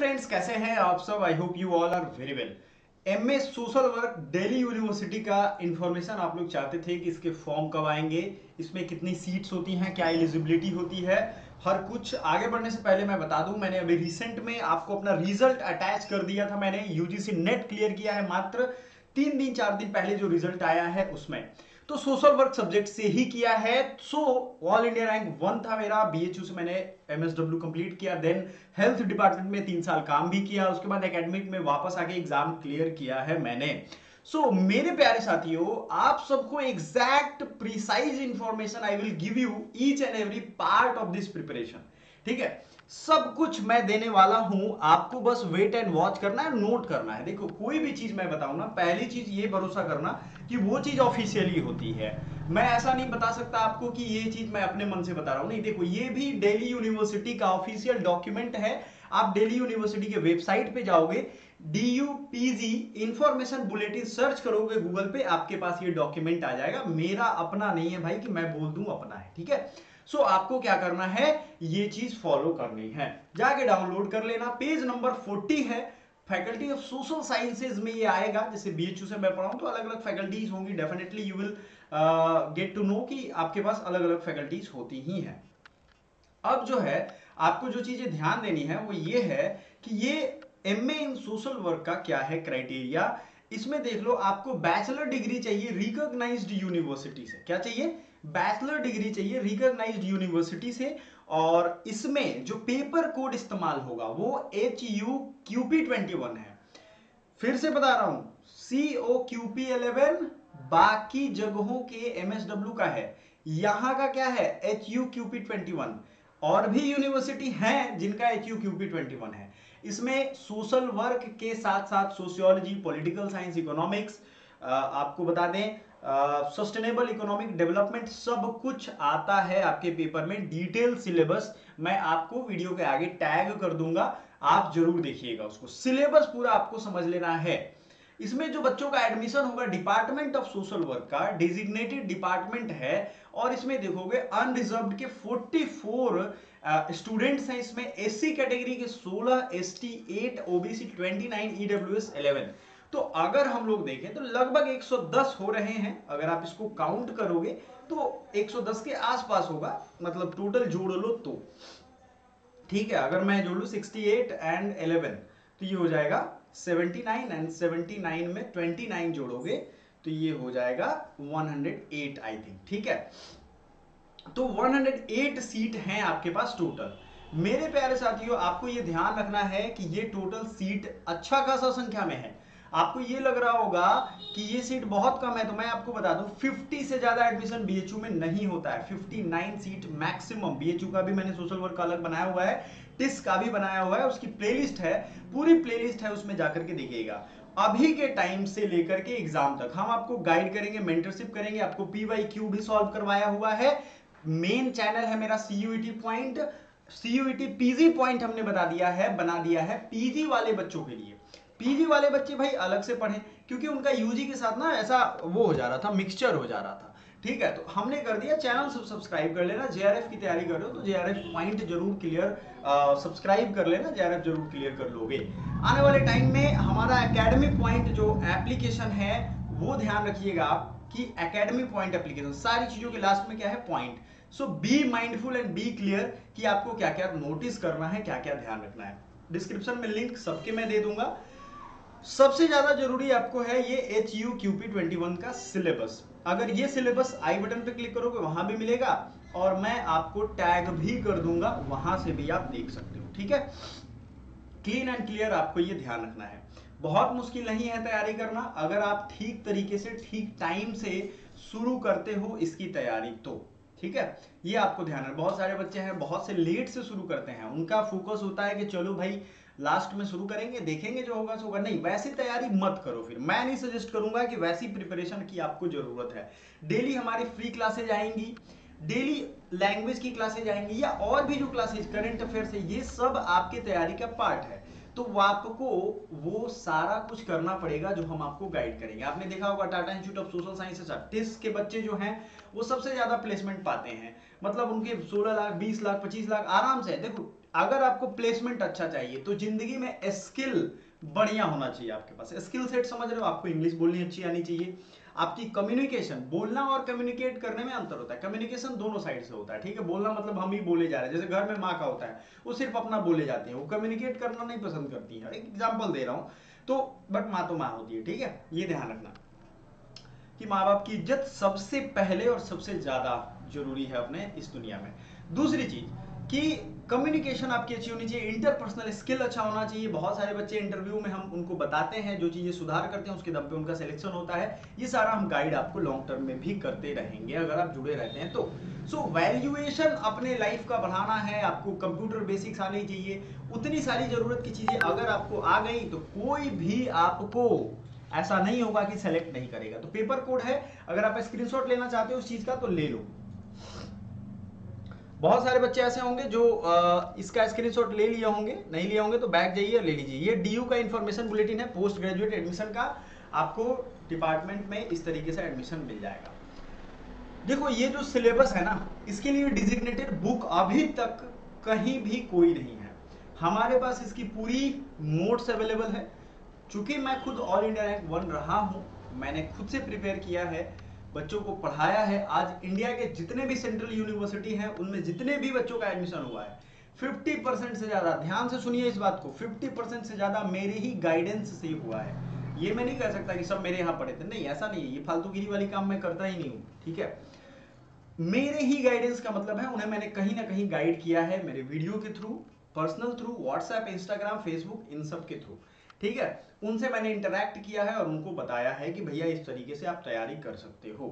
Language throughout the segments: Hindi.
फ्रेंड्स, कैसे हैं आप सब। I hope you all are very well. MA social work Delhi university का इंफॉर्मेशन आप लोग चाहते थे कि इसके फॉर्म कब आएंगे, इसमें कितनी सीट्स होती हैं, क्या एलिजिबिलिटी होती है, हर कुछ। आगे बढ़ने से पहले मैं बता दूं, मैंने अभी रिसेंट में आपको अपना रिजल्ट अटैच कर दिया था। मैंने यूजीसी नेट क्लियर किया है मात्र 3 दिन 4 दिन पहले जो रिजल्ट आया है उसमें। तो सोशल वर्क सब्जेक्ट से ही किया है। सो ऑल इंडिया रैंक 1 था मेरा। बीएचयू से मैंने एमएसडब्ल्यू कंप्लीट किया, देन हेल्थ डिपार्टमेंट में 3 साल काम भी किया, उसके बाद एकेडमिक में वापस आके एग्जाम क्लियर किया है मैंने। मेरे प्यारे साथियों, आप सबको exact precise information I will give you each and every part of this preparation. ठीक है, सब कुछ मैं देने वाला हूं, आपको बस वेट एंड वॉच करना है, नोट करना है। देखो, कोई भी चीज मैं बताऊं ना, पहली चीज ये भरोसा करना कि वो चीज ऑफिशियली होती है। मैं ऐसा नहीं बता सकता आपको कि ये चीज मैं अपने मन से बता रहा हूं। नहीं, देखो, ये भी दिल्ली यूनिवर्सिटी का ऑफिशियल डॉक्यूमेंट है। आप दिल्ली यूनिवर्सिटी के वेबसाइट पे जाओगे, DUPG इंफॉर्मेशन बुलेटिन सर्च करोगे गूगल पे, आपके पास ये डॉक्यूमेंट आ जाएगा। मेरा अपना नहीं है भाई कि मैं बोल दूं अपना है। ठीक है, आपको क्या करना है, ये चीज फॉलो करनी है। जाके डाउनलोड कर लेना। पेज नंबर 40 है, फैकल्टी ऑफ सोशल साइंसेज में ये आएगा। जैसे बीएचयू से मैं पढ़ा हूं तो अलग अलग फैकल्टीज होंगी, definitely you will get to know कि आपके पास अलग अलग फैकल्टीज होती ही हैं। अब जो है, आपको जो चीजें ध्यान देनी है वो ये है कि ये एमए इन सोशल वर्क का क्या है क्राइटेरिया। इसमें देख लो, आपको बैचलर डिग्री चाहिए रिकॉग्नाइज्ड यूनिवर्सिटी से। क्या चाहिए? बैचलर डिग्री चाहिए रिकॉग्नाइज्ड यूनिवर्सिटी से। और इसमें जो पेपर कोड इस्तेमाल होगा वो HUQP21 है। फिर से बता रहा हूं, COQP11 बाकी जगहों के MSW का है, यहां का क्या है? HUQP21। और भी यूनिवर्सिटी हैं जिनका HUQP21 है। इसमें सोशल वर्क के साथ साथ सोशियोलॉजी, पॉलिटिकल साइंस, इकोनॉमिक्स, आपको बता दें सस्टेनेबल इकोनॉमिक डेवलपमेंट, सब कुछ आता है आपके पेपर में। डिटेल सिलेबस मैं आपको वीडियो के आगे टैग कर दूंगा, आप जरूर देखिएगा उसको। सिलेबस पूरा आपको समझ लेना है। इसमें जो बच्चों का एडमिशन होगा, डिपार्टमेंट ऑफ सोशल वर्क का डेजिग्नेटेड डिपार्टमेंट है। और इसमें देखोगे अनरिजर्व्ड के 44 स्टूडेंट्स हैं। इसमें एससी कैटेगरी के 16, एसटी 8, ओबीसी 29, ईडब्ल्यूएस 11। तो अगर हम लोग देखें तो लगभग 110 हो रहे हैं। अगर आप इसको काउंट करोगे तो 110 के आसपास होगा, मतलब टोटल जोड़ लो तो। ठीक है, अगर मैं जोड़ लू 68 एंड 11 तो ये हो जाएगा 79, एंड 79 में 29 जोड़ोगे तो ये हो जाएगा 108 आई थिंक। ठीक है, तो 108 सीट हैं आपके पास टोटल। मेरे प्यारे साथियों, आपको ये ध्यान रखना है कि ये टोटल सीट अच्छा खासा संख्या में है। आपको ये लग रहा होगा कि ये सीट बहुत कम है, तो मैं आपको बता दूं 50 से ज्यादा एडमिशन बीएचयू में नहीं होता है। 59 सीट मैक्सिमम। बीएचयू का भी मैंने सोशल वर्क का अलग बनाया हुआ है, टिस का भी बनाया हुआ है, उसकी प्लेलिस्ट है, पूरी प्लेलिस्ट है, उसमें जाकर के देखिएगा। अभी के टाइम से लेकर के एग्जाम तक हम आपको गाइड करेंगे, मेंटरशिप करेंगे, आपको PYQ भी सॉल्व करवाया हुआ है। मेन चैनल है मेरा CUET point, CUET PG point हमने बना दिया है पीजी वाले बच्चों के लिए। पीजी वाले बच्चे भाई अलग से पढ़ें, क्योंकि उनका यूजी के साथ ना ऐसा वो हो जा रहा था, मिक्सचर हो जा रहा था। ठीक है, तो हमने कर दिया। चैनल सब्सक्राइब कर लेना। JRF की तैयारी कर रहे हो तो JRF पॉइंट जरूर क्लियर, सब्सक्राइब कर लेना, JRF जरूर क्लियर कर लोगे। आने वाले टाइम में हमारा एकेडमिक पॉइंट जो एप्लीकेशन है वो ध्यान रखिएगा आप कि एकेडमिक पॉइंट एप्लीकेशन, सारी चीजों के लास्ट में क्या है? Point. Be mindful and be clear कि आपको क्या क्या नोटिस करना है, क्या क्या ध्यान रखना है। डिस्क्रिप्शन में लिंक सबके मैं दे दूंगा। सबसे ज्यादा जरूरी आपको है ये HUQP21 का सिलेबस। अगर ये सिलेबस आई बटन पे क्लिक करोगे वहां भी मिलेगा, और मैं आपको टैग भी कर दूंगा, वहां से भी आप देख सकते हो। ठीक है, क्लीन एंड क्लियर आपको ये ध्यान रखना है। बहुत मुश्किल नहीं है तैयारी करना, अगर आप ठीक तरीके से ठीक टाइम से शुरू करते हो इसकी तैयारी तो। ठीक है, ये आपको ध्यान है। बहुत सारे बच्चे हैं, बहुत से लेट से शुरू करते हैं, उनका फोकस होता है कि चलो भाई लास्ट में शुरू करेंगे, देखेंगे जो होगा सो होगा। नहीं, वैसी तैयारी मत करो। फिर मैं नहीं सजेस्ट करूंगा कि वैसी प्रिपरेशन की आपको जरूरत है। डेली हमारी फ्री क्लासेज आएंगी, डेली लैंग्वेज की क्लासेज आएंगी, या और भी जो क्लासेज करंट अफेयर्स है, ये सब आपकी तैयारी का पार्ट है। तो वो आपको वो सारा कुछ करना पड़ेगा जो हम आपको गाइड करेंगे। आपने देखा होगा Tata Institute of Social Sciences, TISS के बच्चे जो हैं वो सबसे ज्यादा प्लेसमेंट पाते हैं। मतलब उनके 16 लाख, 20 लाख, 25 लाख आराम से। देखो, अगर आपको प्लेसमेंट अच्छा चाहिए तो जिंदगी में स्किल बढ़िया होना चाहिए आपके पास। स्किल सेट समझ रहे हो, आपको इंग्लिश बोलनी अच्छी आनी चाहिए, आपकी कम्युनिकेशन, बोलना और कम्युनिकेट करने में अंतर होता है। कम्युनिकेशन दोनों साइड से होता है, ठीक है। बोलना मतलब हम ही बोले जा रहे हैं, जैसे घर में माँ का होता है, वो सिर्फ अपना बोले जाते हैं, वो कम्युनिकेट करना नहीं पसंद करती है। एक एग्जाम्पल दे रहा हूँ तो, बट माँ तो माँ होती है, ठीक है। ये ध्यान रखना कि माँ बाप की इज्जत सबसे पहले और सबसे ज्यादा जरूरी है अपने इस दुनिया में। दूसरी चीज कि कम्युनिकेशन आपकी अच्छी होनी चाहिए, इंटरपर्सनल स्किल अच्छा होना चाहिए। बहुत सारे बच्चे इंटरव्यू में हम उनको बताते हैं, जो चीजें सुधार करते हैं उसके दम पे उनका सिलेक्शन होता है। ये सारा हम गाइड आपको लॉन्ग टर्म में भी करते रहेंगे अगर आप जुड़े रहते हैं तो। सो वैल्यूएशन अपने लाइफ का बढ़ाना है, आपको कंप्यूटर बेसिक्स आनी चाहिए। उतनी सारी जरूरत की चीजें अगर आपको आ गई तो कोई भी आपको ऐसा नहीं होगा कि सेलेक्ट नहीं करेगा। तो पेपर कोड है, अगर आप स्क्रीनशॉट लेना चाहते हो उस चीज का तो ले लो। बहुत सारे बच्चे ऐसे होंगे जो इसका स्क्रीनशॉट ले लिए होंगे, नहीं लिए होंगे तो बैक जाइए ले लीजिए। ये डीयू का इंफॉर्मेशन बुलेटिन है, पोस्ट ग्रेजुएट एडमिशन का। आपको डिपार्टमेंट में इस तरीके से एडमिशन मिल जाएगा। देखो ये जो सिलेबस है ना, इसके लिए डिजिग्नेटेड बुक अभी तक कहीं भी कोई नहीं है। हमारे पास इसकी पूरी नोट्स अवेलेबल है। चूंकि मैं खुद ऑल इंडिया रैंक 1 रहा हूं, मैंने खुद से प्रिपेयर किया है, बच्चों को पढ़ाया है। आज इंडिया के जितने भी सेंट्रल यूनिवर्सिटी हैं उनमें जितने भी बच्चों का एडमिशन हुआ है, 50% से ज्यादा, ध्यान से सुनिए इस बात को, 50% से ज्यादा मेरे ही गाइडेंस से हुआ है। ये मैं नहीं कह सकता कि सब मेरे यहाँ पढ़े थे, नहीं, ऐसा नहीं है। ये फालतूगिरी वाली काम मैं करता ही नहीं हूँ, ठीक है। मेरे ही गाइडेंस का मतलब है उन्हें मैंने कहीं ना कहीं गाइड किया है, मेरे वीडियो के through, personal through, WhatsApp, Instagram, Facebook, इन सब के थ्रू, ठीक है। उनसे मैंने इंटरैक्ट किया है और उनको बताया है कि भैया इस तरीके से आप तैयारी कर सकते हो।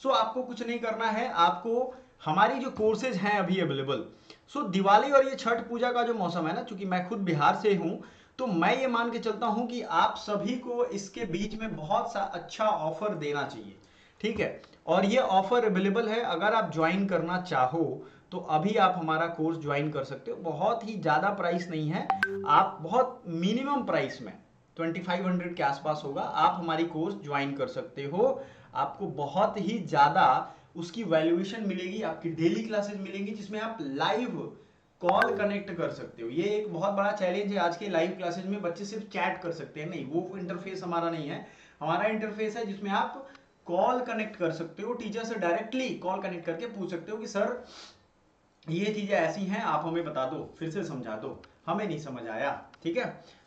सो आपको कुछ नहीं करना है, आपको हमारी जो कोर्सेज हैं अभी अवेलेबल। सो दिवाली और ये छठ पूजा का जो मौसम है ना, चूंकि मैं खुद बिहार से हूं, तो मैं ये मान के चलता हूं कि आप सभी को इसके बीच में बहुत सा अच्छा ऑफर देना चाहिए, ठीक है। और ये ऑफर अवेलेबल है, अगर आप ज्वाइन करना चाहो तो अभी आप हमारा कोर्स ज्वाइन कर सकते हो। बहुत ही ज्यादा प्राइस नहीं है, आप बहुत मिनिमम प्राइस में 2500 के आसपास होगा, आप हमारी कोर्स ज्वाइन कर सकते हो। आपको बहुत ही ज्यादा उसकी वैल्यूएशन मिलेगी, आपकी डेली क्लासेस मिलेंगी जिसमें आप लाइव कॉल कनेक्ट कर सकते हो। ये एक बहुत बड़ा चैलेंज है आज के लाइव क्लासेस में, बच्चे सिर्फ चैट कर सकते हैं, नहीं, वो इंटरफेस हमारा नहीं है। हमारा इंटरफेस है जिसमें आप कॉल कनेक्ट कर सकते हो, टीचर से डायरेक्टली कॉल कनेक्ट करके पूछ सकते हो कि सर ये चीजें ऐसी हैं, आप हमें बता दो, फिर से समझा दो, हमें नहीं समझ आया, ठीक है।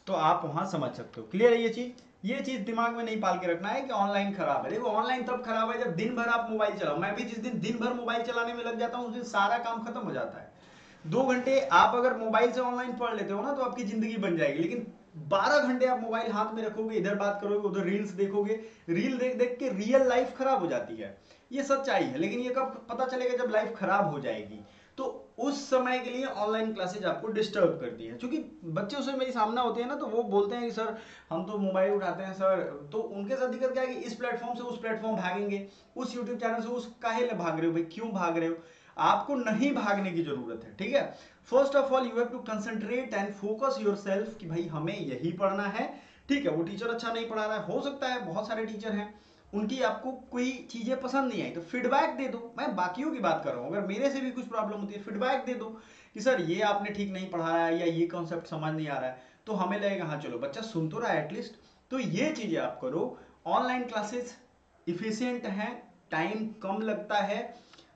तो आप वहां समझ सकते हो। क्लियर है ये चीज दिमाग में नहीं पाल के रखना है कि ऑनलाइन खराब है। देखो ऑनलाइन तब खराब है जब दिन भर आप मोबाइल चलाओ। मैं भी जिस दिन दिन भर मोबाइल चलाने में लग जाता हूं उस दिन सारा काम खत्म हो जाता है। 2 घंटे आप अगर मोबाइल से ऑनलाइन पढ़ लेते हो ना तो आपकी जिंदगी बन जाएगी, लेकिन 12 घंटे आप मोबाइल हाथ में रखोगे, इधर बात करोगे, उधर रील्स देखोगे, रील देख देख के रियल लाइफ खराब हो जाती है। ये सच्चाई है, लेकिन ये कब पता चलेगा? जब लाइफ खराब हो जाएगी। तो उस समय के लिए ऑनलाइन क्लासेज आपको डिस्टर्ब करती है। क्योंकि बच्चे उसमें मेरी सामने होते हैं ना, तो वो बोलते हैं कि सर हम तो मोबाइल उठाते हैं सर, तो उनके साथ दिक्कत क्या है कि इस प्लेटफॉर्म से उस प्लेटफॉर्म भागेंगे, उस यूट्यूब चैनल से उस, काहे ले भाग रहे हो भाई, क्यों भाग रहे हो? आपको नहीं भागने की जरूरत है, ठीक है। First of all you have to concentrate and focus yourself कि भाई हमें यही पढ़ना है, ठीक है। वो टीचर अच्छा नहीं पढ़ा रहा है, हो सकता है बहुत सारे टीचर हैं उनकी आपको कोई चीजें पसंद नहीं आई तो फीडबैक दे दो। मैं बाकियों की बात कर रहा हूं, अगर मेरे से भी कुछ प्रॉब्लम होती है फीडबैक दे दो कि सर ये आपने ठीक नहीं पढ़ाया है या ये कॉन्सेप्ट समझ नहीं आ रहा है, तो हमें लगेगा हाँ चलो बच्चा सुन तो रहा है एटलीस्ट। तो ये चीजें आप करो। ऑनलाइन क्लासेस इफिशियंट हैं, टाइम कम लगता है,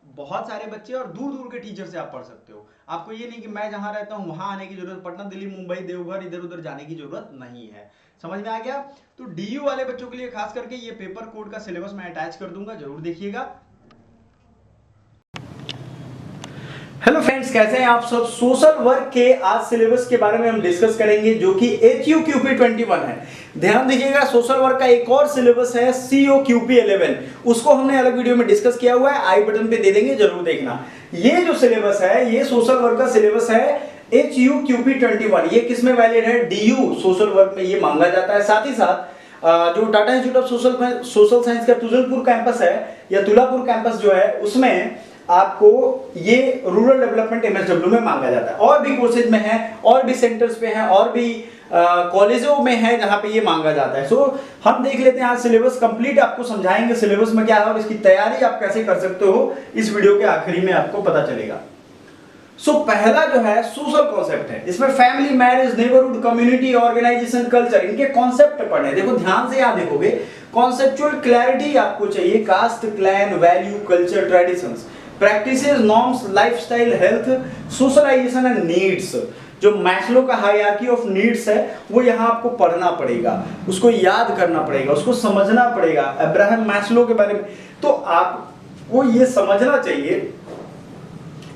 बहुत सारे बच्चे और दूर दूर के टीचर से आप पढ़ सकते हो। आपको ये नहीं कि मैं जहां रहता हूं वहां आने की जरूरत, पटना, दिल्ली, मुंबई, देवघर, इधर उधर जाने की जरूरत नहीं है। समझ में आ गया? तो डीयू वाले बच्चों के लिए खास करके ये पेपर कोड का सिलेबस मैं अटैच कर दूंगा, जरूर देखिएगा। हेलो फ्रेंड्स, कैसे हैं आप सब? सोशल वर्क के आज सिलेबस के बारे में हम डिस्कस करेंगे जो कि HUQP21 है। ध्यान दीजिएगा, सोशल वर्क का एक और सिलेबस है COQP11, उसको हमने अलग वीडियो में डिस्कस किया हुआ है, आई बटन पे दे देंगे, जरूर देखना। ये जो सिलेबस है ये सोशल वर्क का सिलेबस है HUQP21। ये किस में वैलिड है? DU सोशल वर्क में ये मांगा जाता है। साथ ही साथ जो Tata Institute of social science का तुलपुर कैंपस है या तुलापुर कैंपस जो है, उसमें आपको ये रूरल डेवलपमेंट MSW में मांगा जाता है। और भी कोर्सेज में है, और भी सेंटर्स पे है, और भी कॉलेजों में है जहां पे ये मांगा जाता है। सो हम देख लेते हैं आज सिलेबस कंप्लीट, आपको समझाएंगे सिलेबस में क्या है और इसकी तैयारी आप कैसे कर सकते हो, इस वीडियो के आखिरी में आपको पता चलेगा। सो पहला जो है सोशल कॉन्सेप्ट है, इसमें family, marriage, neighbourhood, community, organisation, culture, इनके कॉन्सेप्ट पढ़ने। देखो ध्यान से यहां देखोगे, कॉन्सेप्चुअल क्लैरिटी आपको चाहिए, caste, clan, value, culture, traditions, practices, norms, lifestyle, health, socialisation and needs. जो मैस्लो का हायरार्की ऑफ नीड्स है वो यहाँ आपको पढ़ना पड़ेगा, उसको याद करना पड़ेगा, उसको समझना पड़ेगा, अब्राहम मैस्लो के बारे में। तो आपको ये समझना चाहिए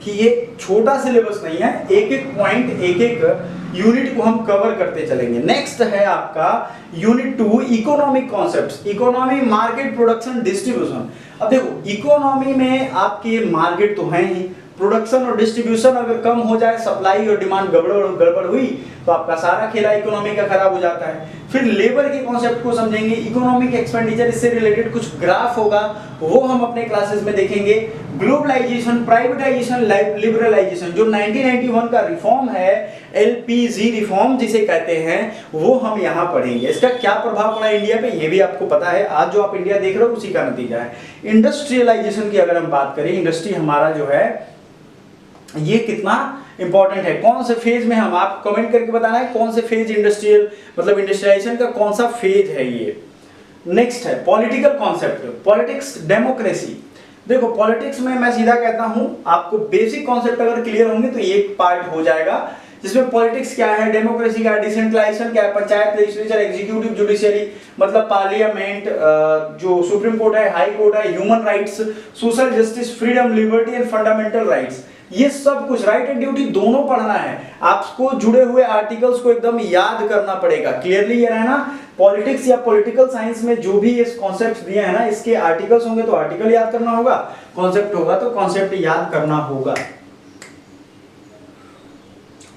कि ये छोटा सिलेबस नहीं है, एक एक पॉइंट, एक एक यूनिट को हम कवर करते चलेंगे। नेक्स्ट है आपका unit 2, economic concepts, economy, market, production, distribution. अब देखो इकोनॉमी में आपके मार्केट तो है ही, प्रोडक्शन और डिस्ट्रीब्यूशन अगर कम हो जाए, सप्लाई और डिमांड गड़बड़ हुई तो आपका सारा खेला इकोनॉमी का खराब हो जाता है। फिर लेबर के कॉन्सेप्ट को समझेंगे, इकोनॉमिक एक्सपेंडिचर, इससे रिलेटेड कुछ ग्राफ होगा वो हम अपने क्लासेस में देखेंगे। ग्लोबलाइजेशन, प्राइवेटाइजेशन, लिबरलाइजेशन, जो 1991 का रिफॉर्म है, एलपीजी रिफॉर्म जिसे कहते हैं, वो हम यहाँ पढ़ेंगे। इसका क्या प्रभाव पड़ा इंडिया पे ये भी आपको पता है, आज जो आप इंडिया देख रहे हो उसी का नतीजा है। इंडस्ट्रियलाइजेशन की अगर हम बात करें, इंडस्ट्री हमारा जो है ये कितना इंपॉर्टेंट है, कौन से फेज में, हम आप कमेंट करके बताना है कौन से फेज इंडस्ट्रियल मतलब इंडस्ट्रियलाइजेशन का कौन सा फेज है ये। नेक्स्ट है पॉलिटिकल कॉन्सेप्ट, पॉलिटिक्स, डेमोक्रेसी। देखो पॉलिटिक्स में मैं सीधा कहता हूं, आपको बेसिक कॉन्सेप्ट अगर क्लियर होंगे तो ये पार्ट हो जाएगा, जिसमें पॉलिटिक्स क्या है, डेमोक्रेसी क्या है, डिसेंट्रलाइजेशन क्या है, पंचायत, लेजिस्लेचर, एग्जीक्यूटिव, जुडिशियरी मतलब पार्लियामेंट, जो सुप्रीम कोर्ट है, हाई कोर्ट है, human rights, social justice, freedom, liberty and fundamental rights, ये सब कुछ, राइट एंड ड्यूटी दोनों पढ़ना है आपको। जुड़े हुए आर्टिकल्स को एकदम याद करना पड़ेगा, क्लियरली ये रहना। पॉलिटिक्स या पॉलिटिकल साइंस में जो भी इस कॉन्सेप्ट दिए हैं ना, इसके आर्टिकल्स होंगे तो आर्टिकल याद करना होगा, कॉन्सेप्ट होगा तो कॉन्सेप्ट याद करना होगा।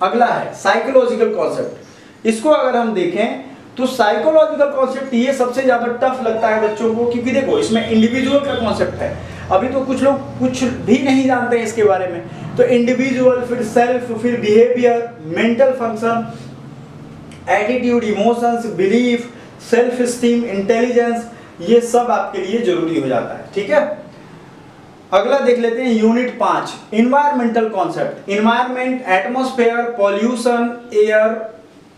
अगला है साइकोलॉजिकल कॉन्सेप्ट। इसको अगर हम देखें तो साइकोलॉजिकल कॉन्सेप्ट ये सबसे ज्यादा टफ लगता है बच्चों को, क्योंकि देखो इसमें इंडिविजुअल का कॉन्सेप्ट है, अभी तो कुछ लोग कुछ भी नहीं जानते हैं इसके बारे में। तो इंडिविजुअल, फिर सेल्फ, फिर behaviour, mental function, attitude, emotions, belief, self esteem, intelligence, ये सब आपके लिए जरूरी हो जाता है, ठीक है। अगला देख लेते हैं unit 5, environmental concept, environment, atmosphere, pollution, air,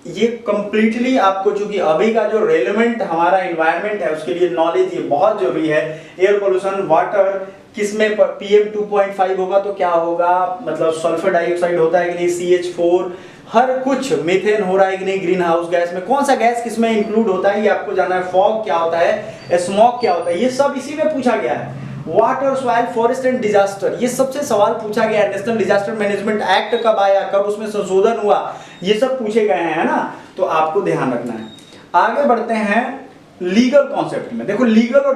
ये कंप्लीटली आपको, चूंकि अभी का जो रेलेवेंट हमारा इन्वायरमेंट है उसके लिए नॉलेज ये बहुत जरूरी है। एयर पोल्यूशन, वाटर, किसमें PM 2.5 होगा तो क्या होगा, मतलब सल्फर डाइऑक्साइड होता है कि नहीं, CH4, हर कुछ, मीथेन हो रहा है कि नहीं, ग्रीन हाउस गैस में, कौन सा गैस किसमें इंक्लूड होता है ये आपको जानना है। फॉग क्या होता है, स्मॉग क्या होता है, ये सब इसी में पूछा गया है। Water, soil, forest and disaster, ये सबसे सवाल पूछा गया है। नेशनल डिजास्टर मैनेजमेंट एक्ट कब आया, कब उसमें संशोधन हुआ, ये सब पूछे गए हैं ना, तो आपको ध्यान रखना है। आगे बढ़ते हैं लीगल कॉन्सेप्ट में। देखो लीगल और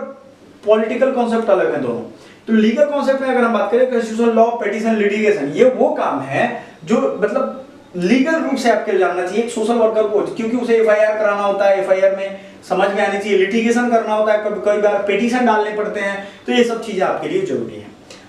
पॉलिटिकल कॉन्सेप्ट अलग है दोनों। तो लीगल कॉन्सेप्ट में अगर हम बात करें, कॉन्स्टिट्यूशनल लॉ, पिटीशन, लिटिगेशन, ये वो काम है जो मतलब लीगल रूप से आपके जानना चाहिए एक सोशल वर्कर को, क्योंकि उसे FIR कराना होता है, FIR में समझ में आनी चाहिए, लिटिगेशन करना होता है, कई बार पिटीशन डालने पड़ते हैं, तो ये सब चीजें आपके लिए जरूरी है।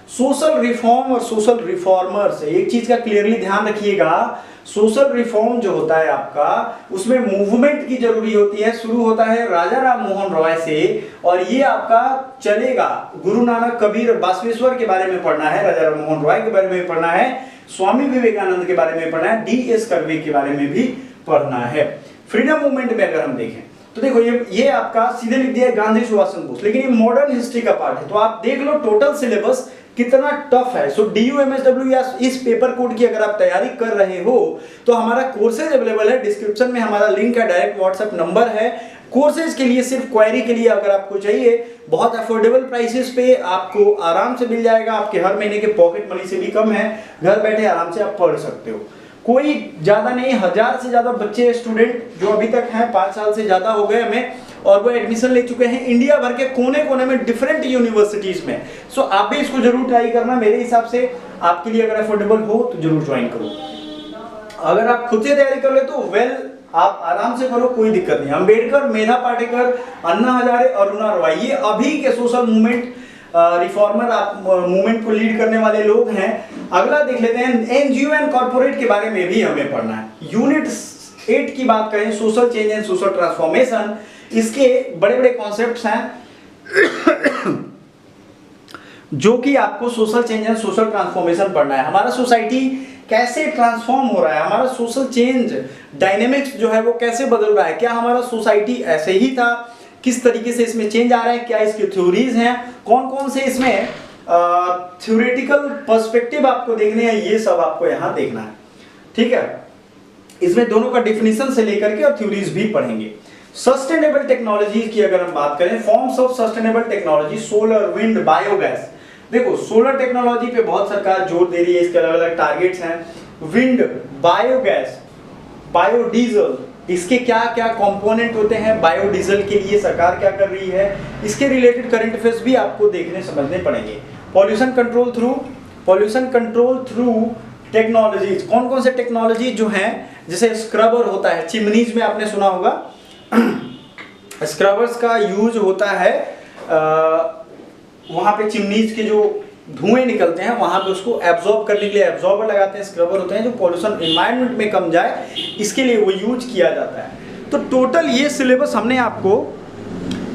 सोशल रिफॉर्म और सोशल रिफॉर्मर्स, एक चीज का क्लियरली ध्यान रखिएगा, सोशल रिफॉर्म जो होता है आपका, उसमें मूवमेंट की जरूरी होती है। शुरू होता है राजा राम मोहन रॉय से और ये आपका चलेगा, गुरु नानक, कबीर, बासवेश्वर के बारे में पढ़ना है, राजा राम मोहन रॉय के बारे में पढ़ना है, स्वामी विवेकानंद के बारे में पढ़ना है, DS कर्वे के बारे में भी पढ़ना है। फ्रीडम मूवमेंट में अगर हम देखें तो देखो ये आपका सीधे लिख दिया है गांधी, सुभाष चंद्र बोस, लेकिन ये मॉडर्न हिस्ट्री का पार्ट है, तो आप देख लो टोटल सिलेबस कितना टफ है। सो DU MSW या इस पेपर कोड की अगर आप तैयारी कर रहे हो तो हमारा कोर्सेज अवेलेबल है, डिस्क्रिप्शन में हमारा लिंक है, डायरेक्ट व्हाट्सएप नंबर है। कोर्सेज के लिए, सिर्फ क्वेरी के लिए अगर आपको चाहिए, बहुत अफोर्डेबल प्राइसेस पे आपको आराम से मिल जाएगा, आपके हर महीने के पॉकेट मनी से भी कम है, घर बैठे आराम से आप पढ़ सकते हो। कोई ज्यादा नहीं, 1000 से ज्यादा बच्चे, स्टूडेंट जो अभी तक हैं, 5 साल से ज्यादा हो गए हमें, और वो एडमिशन ले चुके हैं इंडिया भर के कोने कोने में, डिफरेंट यूनिवर्सिटीज में। सो आप भी इसको जरूर ट्राई करना, मेरे हिसाब से आपके लिए अगर अफोर्डेबल हो तो जरूर ज्वाइन करो। अगर आप खुद से तैयारी कर ले तो वेल, आप आराम से करो, कोई दिक्कत नहीं। अम्बेडकर, मेधा पाटेकर, अन्ना हजारे, अरुणा रॉय, ये अभी के सोशल मूवमेंट रिफॉर्मर मूवमेंट को लीड करने वाले लोग हैं। अगला देख लेते हैं NGO एंड कॉर्पोरेट के बारे में भी हमें पढ़ना है। यूनिट 8 की बात करें, social change and social transformation, इसके बड़े बड़े कॉन्सेप्ट्स हैं जो कि आपको social change and social transformation पढ़ना है। हमारा सोसाइटी कैसे ट्रांसफॉर्म हो रहा है, हमारा सोशल चेंज डायनेमिक्स जो है वो कैसे बदल रहा है, क्या हमारा सोसाइटी ऐसे ही था, किस तरीके से इसमें चेंज आ रहा है, क्या इसकी थ्योरीज हैं, कौन कौन से इसमें थ्योरेटिकल पर्सपेक्टिव आपको देखने हैं, ये सब आपको यहाँ देखना है। ठीक है, इसमें दोनों का डिफिनीशन से लेकर के और थ्योरीज भी पढ़ेंगे। सस्टेनेबल टेक्नोलॉजी की अगर हम बात करें, forms of sustainable technology, solar, wind, biogas. देखो सोलर टेक्नोलॉजी पे बहुत सरकार जोर दे रही है, इसके अलग अलग टारगेट्स हैं। विंड, बायोगैस, बायोडीजल, इसके क्या क्या कंपोनेंट होते हैं, बायोडीजल के लिए सरकार क्या कर रही है, इसके रिलेटेड करंट अफेयर्स भी आपको देखने समझने पड़ेंगे। पॉल्यूशन कंट्रोल थ्रू टेक्नोलॉजीज, कौन कौन से टेक्नोलॉजी जो हैं, जैसे स्क्रबर होता है, चिमनीज में आपने सुना होगा स्क्रबर्स का यूज होता है, वहां पे चिमनीज के जो धुएं निकलते हैं वहां पे उसको एब्जॉर्ब करने के लिए एब्जॉर्बर लगाते हैं, स्क्रबर होते हैं जो पॉल्यूशन एनवायरनमेंट में कम जाए, इसके लिए वो यूज किया जाता है। तो टोटल ये सिलेबस हमने आपको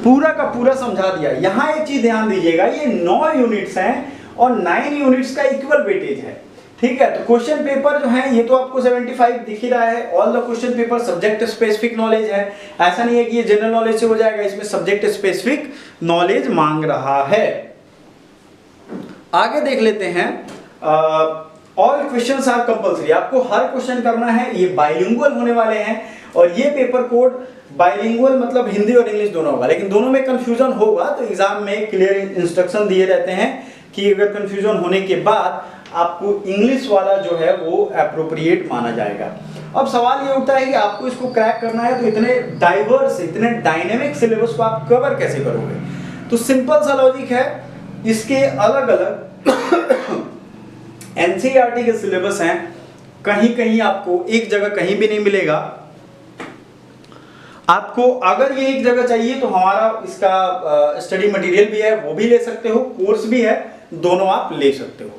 पूरा का पूरा समझा दिया। यहाँ एक चीज ध्यान दीजिएगा, ये 9 यूनिट्स हैं और 9 यूनिट्स का इक्वल वेटेज है। ठीक है, तो क्वेश्चन पेपर जो है ये तो आपको 75 दिख ही रहा है। All the question paper subject specific knowledge है, ऐसा नहीं है कि ये जनरल नॉलेज से हो जाएगा, इसमें सब्जेक्ट स्पेसिफिक नॉलेज मांग रहा है। आगे देख लेते हैं, ऑल क्वेश्चंस आर कंपल्सरी, आपको हर क्वेश्चन करना है, ये बाइलिंगुअल होने वाले हैं और ये पेपर कोड बाइलिंगुअल मतलब हिंदी और इंग्लिश दोनों होगा, लेकिन दोनों में कंफ्यूजन होगा तो एग्जाम में क्लियर इंस्ट्रक्शन दिए रहते हैं कि अगर कंफ्यूजन होने के बाद आपको इंग्लिश वाला जो है वो एप्रोप्रिएट माना जाएगा। अब सवाल ये उठता है कि आपको इसको क्रैक करना है तो इतने डाइवर्स, इतने डायनेमिक सिलेबस को आप कवर कैसे करोगे? तो सिंपल सा लॉजिक है, इसके अलग अलग एनसीईआरटी के सिलेबस हैं, कहीं कहीं आपको एक जगह कहीं भी नहीं मिलेगा। आपको अगर ये एक जगह चाहिए तो हमारा इसका स्टडी मटेरियल भी है, वो भी ले सकते हो, कोर्स भी है, दोनों आप ले सकते हो।